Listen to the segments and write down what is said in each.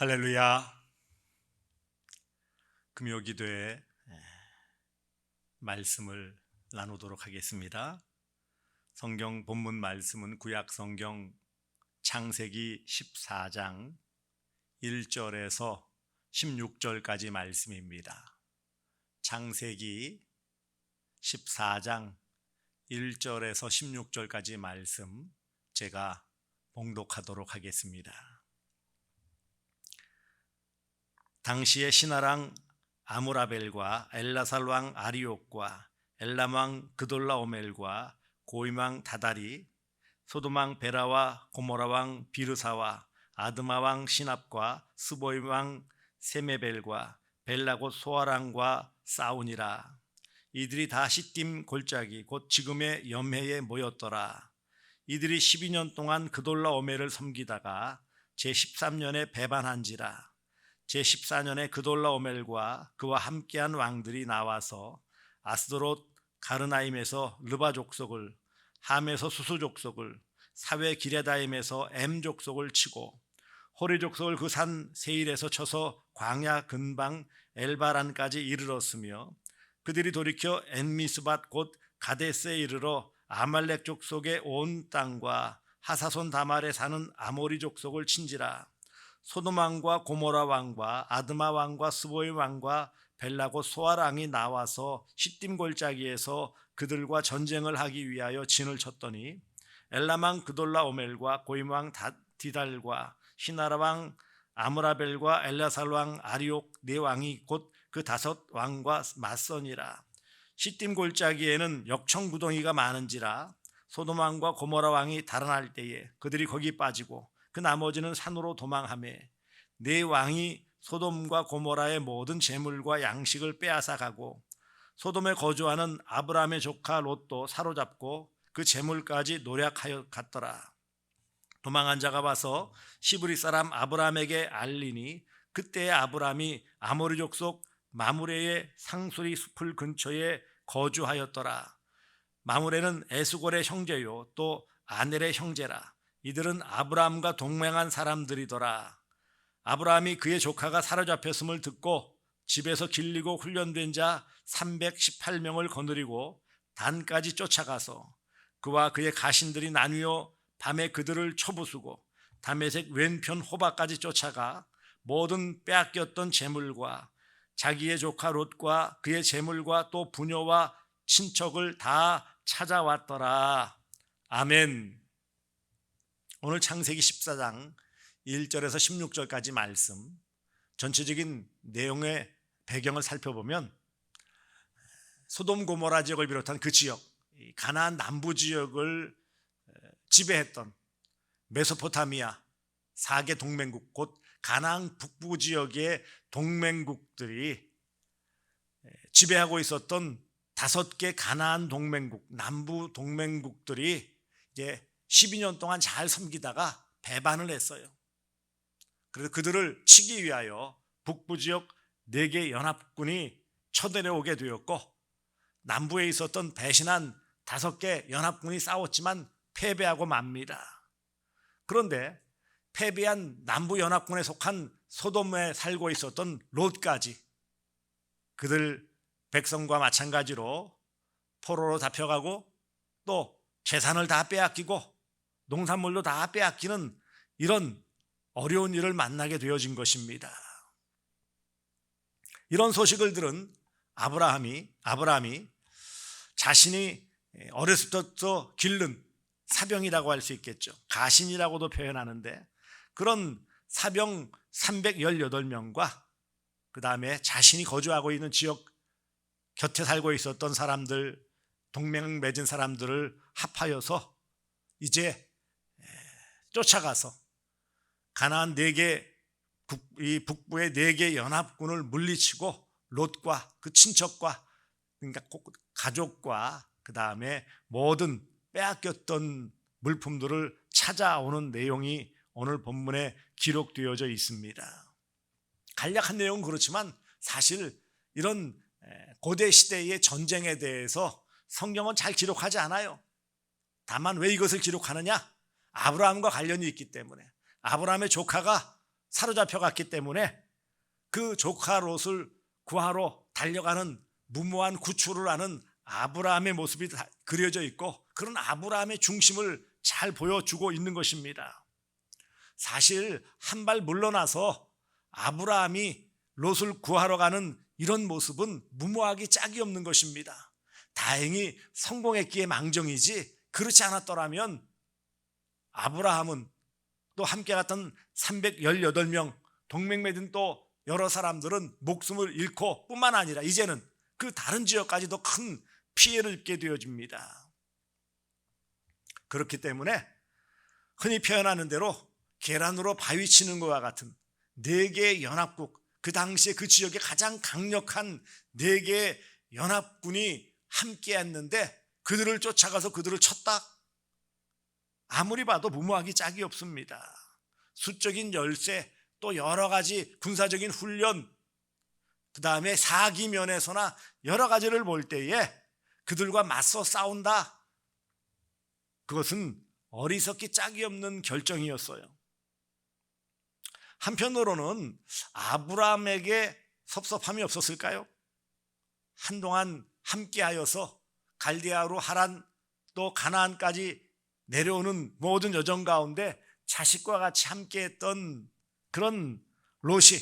할렐루야. 금요기도에 말씀을 나누도록 하겠습니다. 성경 본문 말씀은 구약 성경 창세기 14장 1절에서 16절까지 말씀입니다. 창세기 14장 1절에서 16절까지 말씀 제가 봉독하도록 하겠습니다. 당시에 신하랑 아므라벨과 엘라살 왕 아리옥과 엘람 왕 그돌라오멜과 고임 왕 다달이, 소돔 왕 베라와 고모라 왕 비르사와 아드마 왕 시납과 스보임 왕 세메벨과 벨라 곧 소아랑과 싸우니라. 이들이 다 시딤 골짜기 곧 지금의 염해에 모였더라. 이들이 12년 동안 그돌라오멜을 섬기다가 제13년에 배반한지라. 제14년에 그돌라오멜과 그와 함께한 왕들이 나와서 아스도롯 가르나임에서 르바 족속을, 함에서 수수 족속을, 사웨 기레다임에서 엠 족속을 치고 호리 족속을 그 산 세일에서 쳐서 광야 근방 엘바란까지 이르렀으며, 그들이 돌이켜 엔미스밭 곧 가데스에 이르러 아말렉 족속의 온 땅과 하사손 다말에 사는 아모리 족속을 친지라. 소돔 왕과 고모라 왕과 아드마 왕과 스보임 왕과 벨라 곧 소알 왕이 나와서 시딤 골짜기에서 그들과 전쟁을 하기 위하여 진을 쳤더니, 엘람 왕 그돌라오멜과 고임 왕 디달과 시나라 왕 아므라벨과 엘라살 왕 아리옥 네 왕이 곧 그 5 왕과 맞서니라. 시딤 골짜기에는 역청구덩이가 많은지라. 소돔 왕과 고모라 왕이 달아날 때에 그들이 거기 빠지고 그 나머지는 산으로 도망하매, 네 왕이 소돔과 고모라의 모든 재물과 양식을 빼앗아 가고 소돔에 거주하는 아브라함의 조카 롯도 사로잡고 그 재물까지 노략하여 갔더라. 도망한 자가 와서 시브리 사람 아브라함에게 알리니, 그때에 아브라함이 아모리 족속 마므레의 상수리 숲을 근처에 거주하였더라. 마므레는 에스골의 형제요 또 아넬의 형제라. 이들은 아브라함과 동맹한 사람들이더라. 아브라함이 그의 조카가 사로잡혔음을 듣고 집에서 길리고 훈련된 자 318명을 거느리고 단까지 쫓아가서 그와 그의 가신들이 나뉘어 밤에 그들을 쳐부수고 다메섹 왼편 호바까지 쫓아가 모든 빼앗겼던 재물과 자기의 조카 롯과 그의 재물과 또 부녀와 친척을 다 찾아왔더라. 아멘. 오늘 창세기 14장 1절에서 16절까지 말씀 전체적인 내용의 배경을 살펴보면, 소돔 고모라 지역을 비롯한 그 지역, 가나안 남부 지역을 지배했던 메소포타미아 4개 동맹국, 곧 가나안 북부 지역의 동맹국들이 지배하고 있었던 5개 가나안 동맹국, 남부 동맹국들이 이제 12년 동안 잘 섬기다가 배반을 했어요. 그래서 그들을 치기 위하여 북부 지역 4개 연합군이 쳐내려오게 되었고, 남부에 있었던 배신한 5개 연합군이 싸웠지만 패배하고 맙니다. 그런데 패배한 남부 연합군에 속한 소돔에 살고 있었던 롯까지 그들 백성과 마찬가지로 포로로 잡혀가고 또 재산을 다 빼앗기고 농산물도 다 빼앗기는 이런 어려운 일을 만나게 되어진 것입니다. 이런 소식을 들은 아브라함이 자신이 어렸을 때부터 기른 사병이라고 할 수 있겠죠. 가신이라고도 표현하는데, 그런 사병 318명과 그 다음에 자신이 거주하고 있는 지역 곁에 살고 있었던 사람들, 동맹 맺은 사람들을 합하여서 이제 쫓아가서 가나안 4개, 이 북부의 4개 연합군을 물리치고 롯과 그 친척과, 그러니까 가족과 그 다음에 모든 빼앗겼던 물품들을 찾아오는 내용이 오늘 본문에 기록되어져 있습니다. 간략한 내용은 그렇지만 사실 이런 고대 시대의 전쟁에 대해서 성경은 잘 기록하지 않아요. 다만 왜 이것을 기록하느냐? 아브라함과 관련이 있기 때문에, 아브라함의 조카가 사로잡혀갔기 때문에 그 조카 롯을 구하러 달려가는 무모한 구출을 하는 아브라함의 모습이 그려져 있고, 그런 아브라함의 중심을 잘 보여주고 있는 것입니다. 사실 한 발 물러나서 아브라함이 롯을 구하러 가는 이런 모습은 무모하기 짝이 없는 것입니다. 다행히 성공했기에 망정이지, 그렇지 않았더라면 아브라함은 또 함께 갔던 318명 동맹 맺은 또 여러 사람들은 목숨을 잃고 뿐만 아니라 이제는 그 다른 지역까지도 큰 피해를 입게 되어집니다. 그렇기 때문에 흔히 표현하는 대로 계란으로 바위 치는 것과 같은 4개의 연합국, 그 당시에 그 지역에 가장 강력한 4개의 연합군이 함께했는데 그들을 쫓아가서 그들을 쳤다? 아무리 봐도 무모하기 짝이 없습니다. 수적인 열세, 또 여러 가지 군사적인 훈련, 그 다음에 사기 면에서나 여러 가지를 볼 때에 그들과 맞서 싸운다, 그것은 어리석기 짝이 없는 결정이었어요. 한편으로는 아브라함에게 섭섭함이 없었을까요? 한동안 함께하여서 갈대아로 하란 또 가나안까지 내려오는 모든 여정 가운데 자식과 같이 함께했던 그런 롯이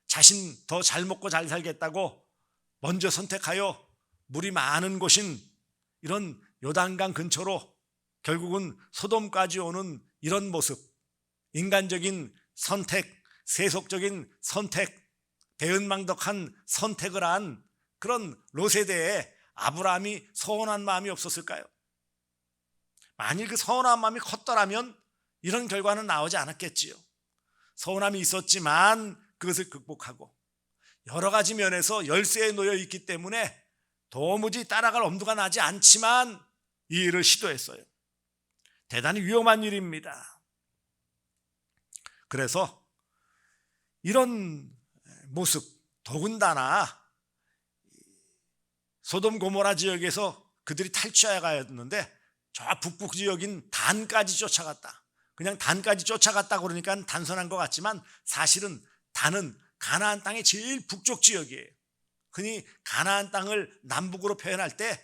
자신 더 잘 먹고 잘 살겠다고 먼저 선택하여 물이 많은 곳인 이런 요단강 근처로 결국은 소돔까지 오는 이런 모습, 인간적인 선택, 세속적인 선택, 배은망덕한 선택을 한 그런 롯에 대해 아브라함이 서운한 마음이 없었을까요? 만일 그 서운한 마음이 컸더라면 이런 결과는 나오지 않았겠지요. 서운함이 있었지만 그것을 극복하고 여러 가지 면에서 열세에 놓여 있기 때문에 도무지 따라갈 엄두가 나지 않지만 이 일을 시도했어요. 대단히 위험한 일입니다. 그래서 이런 모습, 더군다나 소돔 고모라 지역에서 그들이 탈취하여 가였는데 저 북부 지역인 단까지 쫓아갔다. 그냥 단까지 쫓아갔다 그러니까 단순한 것 같지만 사실은 단은 가나안 땅의 제일 북쪽 지역이에요. 흔히 가나안 땅을 남북으로 표현할 때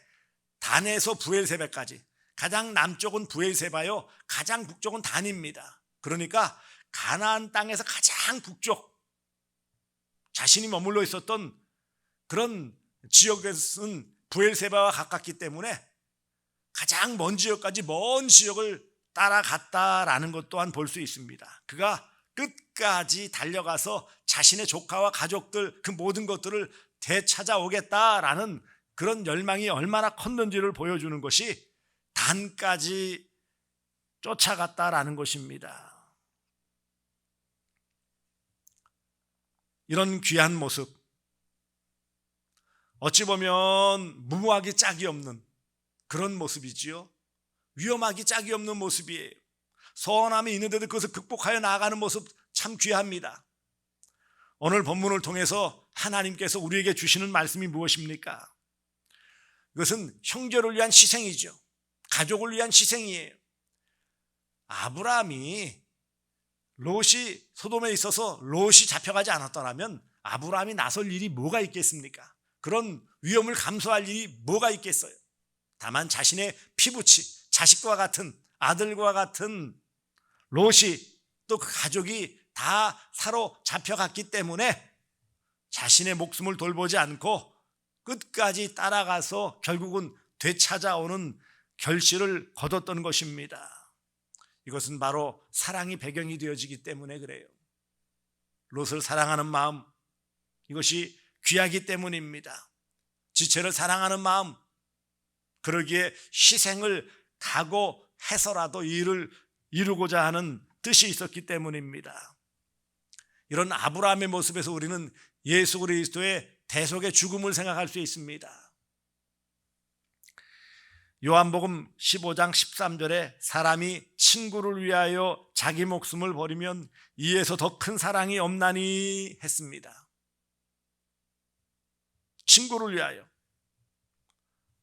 단에서 브엘세바까지, 가장 남쪽은 브엘세바요, 가장 북쪽은 단입니다. 그러니까 가나안 땅에서 가장 북쪽, 자신이 머물러 있었던 그런 지역에서는 브엘세바와 가깝기 때문에 가장 먼 지역까지 먼 지역을 따라갔다라는 것 또한 볼 수 있습니다. 그가 끝까지 달려가서 자신의 조카와 가족들, 그 모든 것들을 되찾아오겠다라는 그런 열망이 얼마나 컸는지를 보여주는 것이 단까지 쫓아갔다라는 것입니다. 이런 귀한 모습, 어찌 보면 무모하기 짝이 없는 그런 모습이지요. 위험하기 짝이 없는 모습이에요. 서운함이 있는데도 그것을 극복하여 나아가는 모습 참 귀합니다. 오늘 본문을 통해서 하나님께서 우리에게 주시는 말씀이 무엇입니까? 이것은 형제를 위한 희생이죠. 가족을 위한 희생이에요. 아브라함이 롯이 소돔에 있어서 롯이 잡혀가지 않았더라면 아브라함이 나설 일이 뭐가 있겠습니까? 그런 위험을 감수할 일이 뭐가 있겠어요? 다만 자신의 피부치, 자식과 같은, 아들과 같은 롯이 또 그 가족이 다 사로잡혀갔기 때문에 자신의 목숨을 돌보지 않고 끝까지 따라가서 결국은 되찾아오는 결실을 거뒀던 것입니다. 이것은 바로 사랑이 배경이 되어지기 때문에 그래요. 롯을 사랑하는 마음, 이것이 귀하기 때문입니다. 지체를 사랑하는 마음, 그러기에 희생을 각오해서라도 이 일을 이루고자 하는 뜻이 있었기 때문입니다. 이런 아브라함의 모습에서 우리는 예수 그리스도의 대속의 죽음을 생각할 수 있습니다. 요한복음 15장 13절에 사람이 친구를 위하여 자기 목숨을 버리면 이에서 더 큰 사랑이 없나니 했습니다. 친구를 위하여,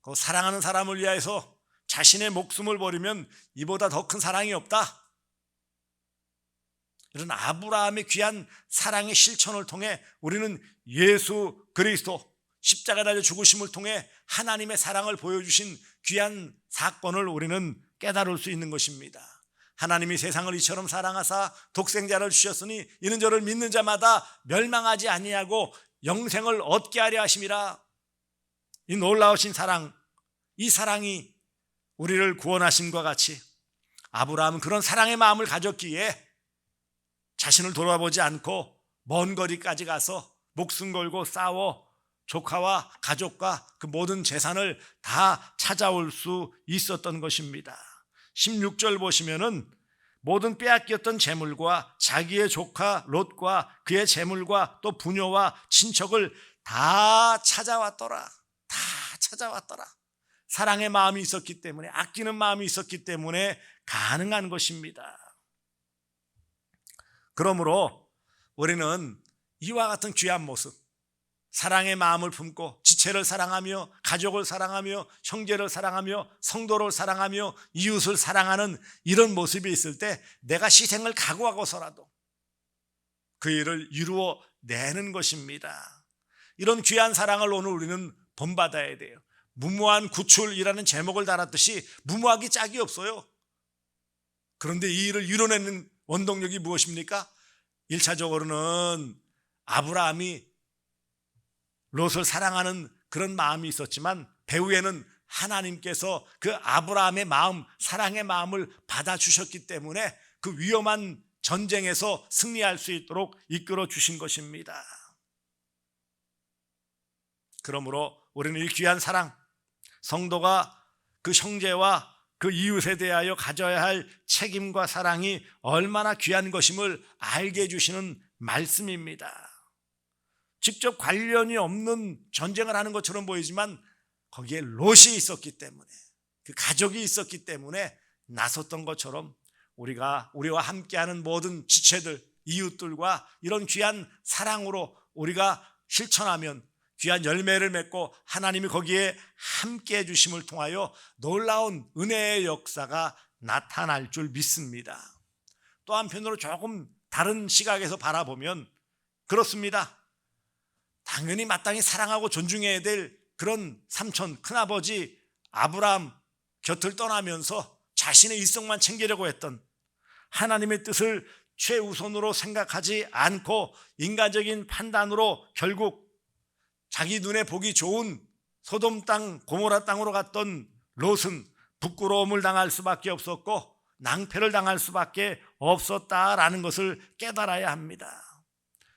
그 사랑하는 사람을 위하여서 자신의 목숨을 버리면 이보다 더 큰 사랑이 없다. 이런 아브라함의 귀한 사랑의 실천을 통해 우리는 예수 그리스도 십자가 달려 죽으심을 통해 하나님의 사랑을 보여주신 귀한 사건을 우리는 깨달을 수 있는 것입니다. 하나님이 세상을 이처럼 사랑하사 독생자를 주셨으니 이는 저를 믿는 자마다 멸망하지 아니하고 영생을 얻게 하려 하심이라. 이 놀라우신 사랑, 이 사랑이 우리를 구원하심과 같이 아브라함은 그런 사랑의 마음을 가졌기에 자신을 돌아보지 않고 먼 거리까지 가서 목숨 걸고 싸워 조카와 가족과 그 모든 재산을 다 찾아올 수 있었던 것입니다. 16절 보시면은 모든 빼앗겼던 재물과 자기의 조카 롯과 그의 재물과 또 부녀와 친척을 다 찾아왔더라. 다 찾아왔더라. 사랑의 마음이 있었기 때문에, 아끼는 마음이 있었기 때문에 가능한 것입니다. 그러므로 우리는 이와 같은 귀한 모습, 사랑의 마음을 품고 지체를 사랑하며 가족을 사랑하며 형제를 사랑하며 성도를 사랑하며 이웃을 사랑하는 이런 모습이 있을 때 내가 희생을 각오하고서라도 그 일을 이루어내는 것입니다. 이런 귀한 사랑을 오늘 우리는 본받아야 돼요. 무모한 구출이라는 제목을 달았듯이 무모하기 짝이 없어요. 그런데 이 일을 이뤄내는 원동력이 무엇입니까? 1차적으로는 아브라함이 롯을 사랑하는 그런 마음이 있었지만 배후에는 하나님께서 그 아브라함의 마음, 사랑의 마음을 받아주셨기 때문에 그 위험한 전쟁에서 승리할 수 있도록 이끌어 주신 것입니다. 그러므로 우리는 이 귀한 사랑, 성도가 그 형제와 그 이웃에 대하여 가져야 할 책임과 사랑이 얼마나 귀한 것임을 알게 해주시는 말씀입니다. 직접 관련이 없는 전쟁을 하는 것처럼 보이지만 거기에 롯이 있었기 때문에, 그 가족이 있었기 때문에 나섰던 것처럼 우리와 함께하는 모든 지체들, 이웃들과 이런 귀한 사랑으로 우리가 실천하면 귀한 열매를 맺고 하나님이 거기에 함께해 주심을 통하여 놀라운 은혜의 역사가 나타날 줄 믿습니다. 또 한편으로 조금 다른 시각에서 바라보면 그렇습니다. 당연히 마땅히 사랑하고 존중해야 될 그런 삼촌, 큰아버지 아브라함 곁을 떠나면서 자신의 일성만 챙기려고 했던, 하나님의 뜻을 최우선으로 생각하지 않고 인간적인 판단으로 결국 자기 눈에 보기 좋은 소돔 땅, 고모라 땅으로 갔던 롯은 부끄러움을 당할 수밖에 없었고 낭패를 당할 수밖에 없었다라는 것을 깨달아야 합니다.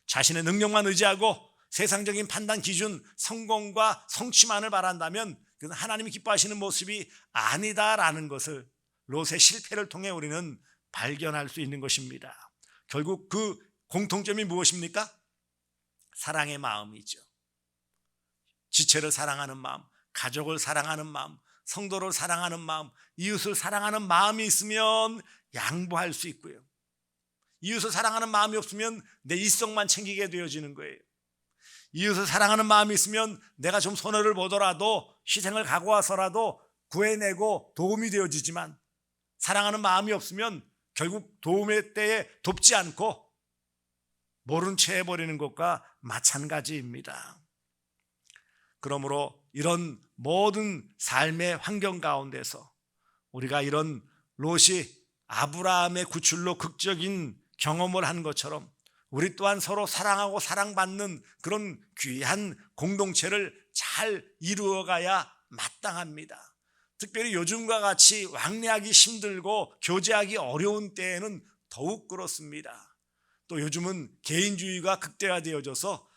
자신의 능력만 의지하고 세상적인 판단 기준, 성공과 성취만을 바란다면 그건 하나님이 기뻐하시는 모습이 아니다라는 것을 롯의 실패를 통해 우리는 발견할 수 있는 것입니다. 결국 그 공통점이 무엇입니까? 사랑의 마음이죠. 지체를 사랑하는 마음, 가족을 사랑하는 마음, 성도를 사랑하는 마음, 이웃을 사랑하는 마음이 있으면 양보할 수 있고요. 이웃을 사랑하는 마음이 없으면 내 일성만 챙기게 되어지는 거예요. 이웃을 사랑하는 마음이 있으면 내가 좀 손해를 보더라도 희생을 각오해서라도 구해내고 도움이 되어지지만, 사랑하는 마음이 없으면 결국 도움의 때에 돕지 않고 모른 채 해버리는 것과 마찬가지입니다. 그러므로 이런 모든 삶의 환경 가운데서 우리가 이런 롯이 아브라함의 구출로 극적인 경험을 한 것처럼 우리 또한 서로 사랑하고 사랑받는 그런 귀한 공동체를 잘 이루어가야 마땅합니다. 특별히 요즘과 같이 왕래하기 힘들고 교제하기 어려운 때에는 더욱 그렇습니다. 또 요즘은 개인주의가 극대화되어져서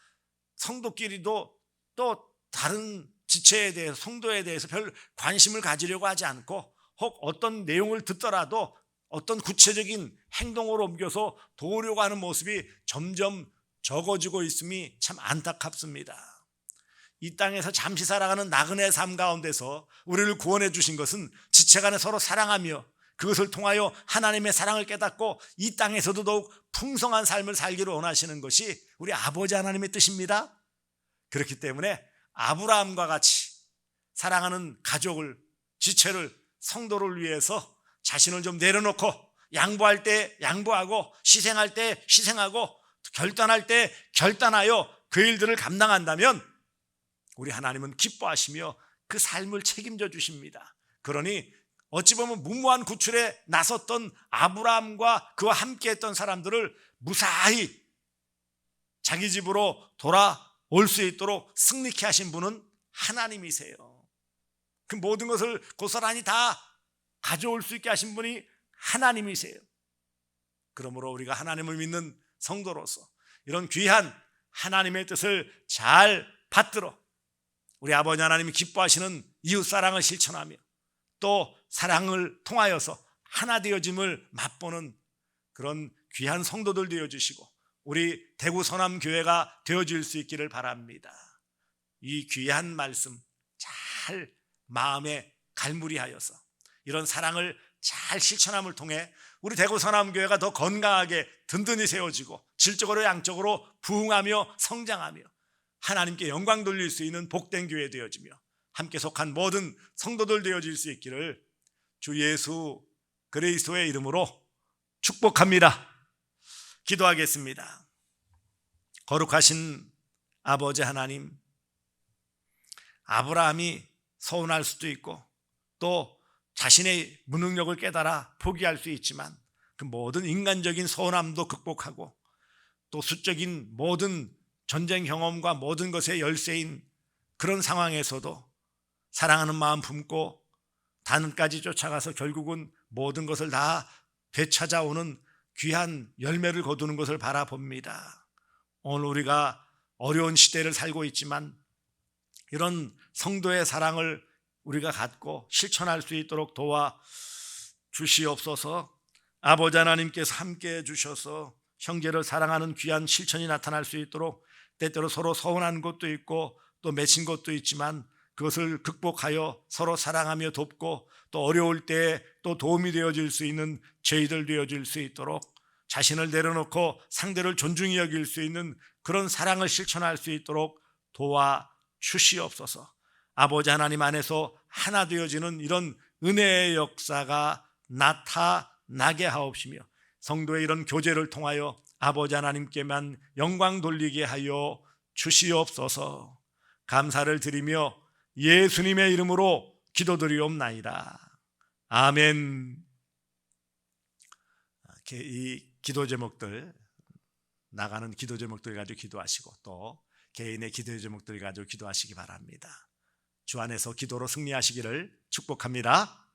성도끼리도 또 다른 지체에 대해서, 성도에 대해서 별 관심을 가지려고 하지 않고 혹 어떤 내용을 듣더라도 어떤 구체적인 행동으로 옮겨서 도우려고 하는 모습이 점점 적어지고 있음이 참 안타깝습니다. 이 땅에서 잠시 살아가는 나그네 삶 가운데서 우리를 구원해 주신 것은 지체 간에 서로 사랑하며 그것을 통하여 하나님의 사랑을 깨닫고 이 땅에서도 더욱 풍성한 삶을 살기를 원하시는 것이 우리 아버지 하나님의 뜻입니다. 그렇기 때문에 아브라함과 같이 사랑하는 가족을, 지체를, 성도를 위해서 자신을 좀 내려놓고 양보할 때 양보하고 희생할 때 희생하고 결단할 때 결단하여 그 일들을 감당한다면 우리 하나님은 기뻐하시며 그 삶을 책임져 주십니다. 그러니 어찌 보면 무모한 구출에 나섰던 아브라함과 그와 함께했던 사람들을 무사히 자기 집으로 돌아올 수 있도록 승리케 하신 분은 하나님이세요. 그 모든 것을 고스란히 다 가져올 수 있게 하신 분이 하나님이세요. 그러므로 우리가 하나님을 믿는 성도로서 이런 귀한 하나님의 뜻을 잘 받들어 우리 아버지 하나님이 기뻐하시는 이웃사랑을 실천하며 또 사랑을 통하여서 하나 되어짐을 맛보는 그런 귀한 성도들 되어주시고 우리 대구 서남교회가 되어줄 수 있기를 바랍니다. 이 귀한 말씀 잘 마음에 갈무리하여서 이런 사랑을 잘 실천함을 통해 우리 대구 서남교회가 더 건강하게 든든히 세워지고 질적으로 양적으로 부흥하며 성장하며 하나님께 영광 돌릴 수 있는 복된 교회 되어지며 함께 속한 모든 성도들 되어질 수 있기를 주 예수 그리스도의 이름으로 축복합니다. 기도하겠습니다. 거룩하신 아버지 하나님, 아브라함이 서운할 수도 있고 또 자신의 무능력을 깨달아 포기할 수 있지만 그 모든 인간적인 서운함도 극복하고 또 수적인 모든 전쟁 경험과 모든 것의 열쇠인 그런 상황에서도 사랑하는 마음 품고 단까지 쫓아가서 결국은 모든 것을 다 되찾아오는 귀한 열매를 거두는 것을 바라봅니다. 오늘 우리가 어려운 시대를 살고 있지만 이런 성도의 사랑을 우리가 갖고 실천할 수 있도록 도와 주시옵소서. 아버지 하나님께서 함께해 주셔서 형제를 사랑하는 귀한 실천이 나타날 수 있도록 때때로 서로 서운한 것도 있고 또 맺힌 것도 있지만 그것을 극복하여 서로 사랑하며 돕고 또 어려울 때 또 도움이 되어질 수 있는 저희들 되어질 수 있도록 자신을 내려놓고 상대를 존중히 여길 수 있는 그런 사랑을 실천할 수 있도록 도와 주시옵소서. 아버지 하나님 안에서 하나 되어지는 이런 은혜의 역사가 나타나게 하옵시며 성도의 이런 교제를 통하여 아버지 하나님께만 영광 돌리게 하여 주시옵소서. 감사를 드리며 예수님의 이름으로 기도드리옵나이다. 아멘. 이 기도 제목들 나가는 기도 제목들 가지고 기도하시고 또 개인의 기도 제목들 가지고 기도하시기 바랍니다. 주 안에서 기도로 승리하시기를 축복합니다.